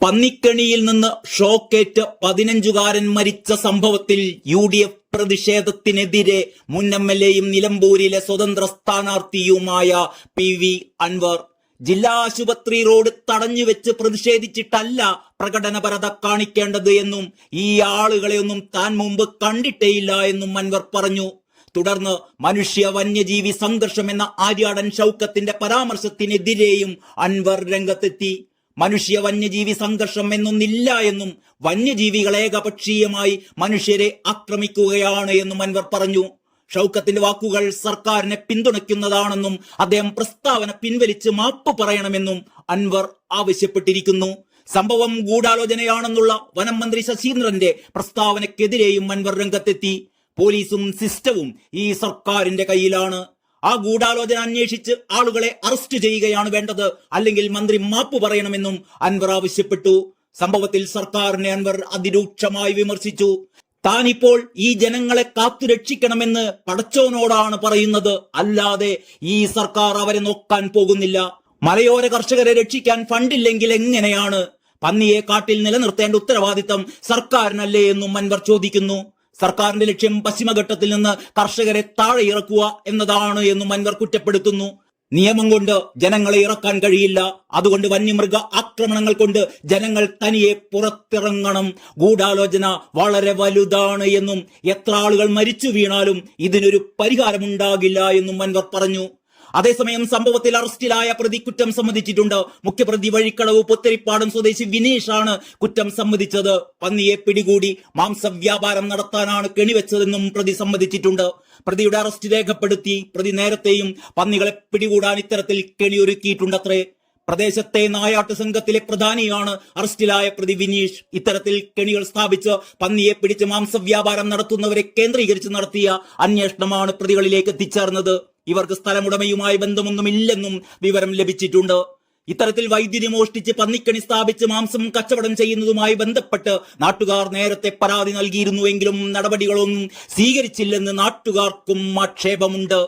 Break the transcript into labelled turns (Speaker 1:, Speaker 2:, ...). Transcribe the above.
Speaker 1: പന്നിക്കണിയിൽ നിന്ന് ഷോക്കേറ്റ് 15കാരൻ മരിച്ച സംഭവത്തിൽ UDF പ്രതിഷേധത്തിനെതിരെ മുൻ MLAയും നിലമ്പൂരിലെ സ്വതന്ത്ര സ്ഥാനാർത്ഥിയുമായ PV അൻവർ ജില്ലാ ആശുപത്രി റോഡ് തടഞ്ഞുവെച്ച് പ്രതിഷേധിച്ചിട്ടല്ല പ്രകടനപരത കാണിക്കേണ്ടത് എന്നും ഈ ആളുകളെ ഒന്നും താൻ മുമ്പ് കണ്ടിട്ടേയില്ല എന്നും അൻവർ പറഞ്ഞു. തുടർന്ന് മനുഷ്യ വന്യജീവി സംഘർഷം എന്ന ആര്യാടൻ ഷൗക്കത്തിന്റെ പരാമർശത്തിനെതിരെയും അൻവർ രംഗത്തെത്തി. മനുഷ്യ വന്യജീവി സംഘർഷം എന്നൊന്നില്ല എന്നും വന്യജീവികൾ ഏകപക്ഷീയമായി മനുഷ്യരെ ആക്രമിക്കുകയാണ് എന്നും അൻവർ പറഞ്ഞു. ഷൗക്കത്തിന്റെ വാക്കുകൾ സർക്കാരിനെ പിന്തുണയ്ക്കുന്നതാണെന്നും അദ്ദേഹം പ്രസ്താവന പിൻവലിച്ച് മാപ്പ് പറയണമെന്നും അൻവർ ആവശ്യപ്പെട്ടിരിക്കുന്നു. സംഭവം ഗൂഢാലോചനയാണെന്നുള്ള വനം മന്ത്രി ശശീന്ദ്രന്റെ പ്രസ്താവനക്കെതിരെയും അൻവർ രംഗത്തെത്തി. പോലീസും സിസ്റ്റവും ഈ സർക്കാരിന്റെ കയ്യിലാണ്. ആ ഗൂഢാലോചന അന്വേഷിച്ച് ആളുകളെ അറസ്റ്റ് ചെയ്യുകയാണ് വേണ്ടത്, അല്ലെങ്കിൽ മന്ത്രി മാപ്പ് പറയണമെന്നും അൻവർ ആവശ്യപ്പെട്ടു. സംഭവത്തിൽ സർക്കാരിനെ അൻവർ അതിരൂക്ഷമായി വിമർശിച്ചു. താനിപ്പോൾ ഈ ജനങ്ങളെ കാത്തുരക്ഷിക്കണമെന്ന് പടച്ചോനോടാണ് പറയുന്നത്, അല്ലാതെ ഈ സർക്കാർ അവരെ നോക്കാൻ പോകുന്നില്ല. മലയോര കർഷകരെ രക്ഷിക്കാൻ ഫണ്ടില്ലെങ്കിൽ എങ്ങനെയാണ്? പന്നിയെ കാട്ടിൽ നിലനിർത്തേണ്ട ഉത്തരവാദിത്തം സർക്കാരിനല്ലേ എന്നും അൻവർ ചോദിക്കുന്നു. സർക്കാരിന്റെ ലക്ഷ്യം പശ്ചിമഘട്ടത്തിൽ നിന്ന് കർഷകരെ താഴെ ഇറക്കുക എന്നതാണ് എന്നും അൻവർ കുറ്റപ്പെടുത്തുന്നു. നിയമം കൊണ്ട് ജനങ്ങളെ ഇറക്കാൻ കഴിയില്ല. അതുകൊണ്ട് വന്യമൃഗ ആക്രമണങ്ങൾ കൊണ്ട് ജനങ്ങൾ തനിയെ പുറത്തിറങ്ങണം. ഗൂഢാലോചന വളരെ വലുതാണ് എന്നും എത്ര ആളുകൾ മരിച്ചു വീണാലും ഇതിനൊരു പരിഹാരമുണ്ടാകില്ല എന്നും അൻവർ പറഞ്ഞു. അതേസമയം സംഭവത്തിൽ അറസ്റ്റിലായ പ്രതി കുറ്റം സമ്മതിച്ചിട്ടുണ്ട്. മുഖ്യപ്രതി വഴിക്കടവ് പുത്തരിപ്പാടം സ്വദേശി വിനീഷാണ് കുറ്റം സമ്മതിച്ചത്. പന്നിയെ പിടികൂടി മാംസവ്യാപാരം നടത്താനാണ് കെണിവെച്ചതെന്നും പ്രതി സമ്മതിച്ചിട്ടുണ്ട്. പ്രതിയുടെ അറസ്റ്റ് രേഖപ്പെടുത്തി. പ്രതി നേരത്തെയും പന്നികളെ പിടികൂടാൻ ഇത്തരത്തിൽ കെണിയൊരുക്കിയിട്ടുണ്ടത്രേ. പ്രദേശത്തെ നായാട്ട് സംഘത്തിലെ പ്രധാനിയാണ് അറസ്റ്റിലായ പ്രതി വിനീഷ്. ഇത്തരത്തിൽ കെണികൾ സ്ഥാപിച്ച് പന്നിയെ പിടിച്ച് മാംസവ്യാപാരം നടത്തുന്നവരെ കേന്ദ്രീകരിച്ച് നടത്തിയ അന്വേഷണമാണ് പ്രതികളിലേക്ക് എത്തിച്ചേർന്നത്. ഇവർക്ക് സ്ഥലമുടമയുമായി ബന്ധമൊന്നുമില്ലെന്നും വിവരം ലഭിച്ചിട്ടുണ്ട്. ഇത്തരത്തിൽ വൈദ്യുതി മോഷ്ടിച്ച് പന്നിക്കണി സ്ഥാപിച്ച് മാംസം കച്ചവടം ചെയ്യുന്നതുമായി ബന്ധപ്പെട്ട് നാട്ടുകാർ നേരത്തെ പരാതി നൽകിയിരുന്നുവെങ്കിലും നടപടികളൊന്നും സ്വീകരിച്ചില്ലെന്ന് നാട്ടുകാർക്കും ആക്ഷേപമുണ്ട്.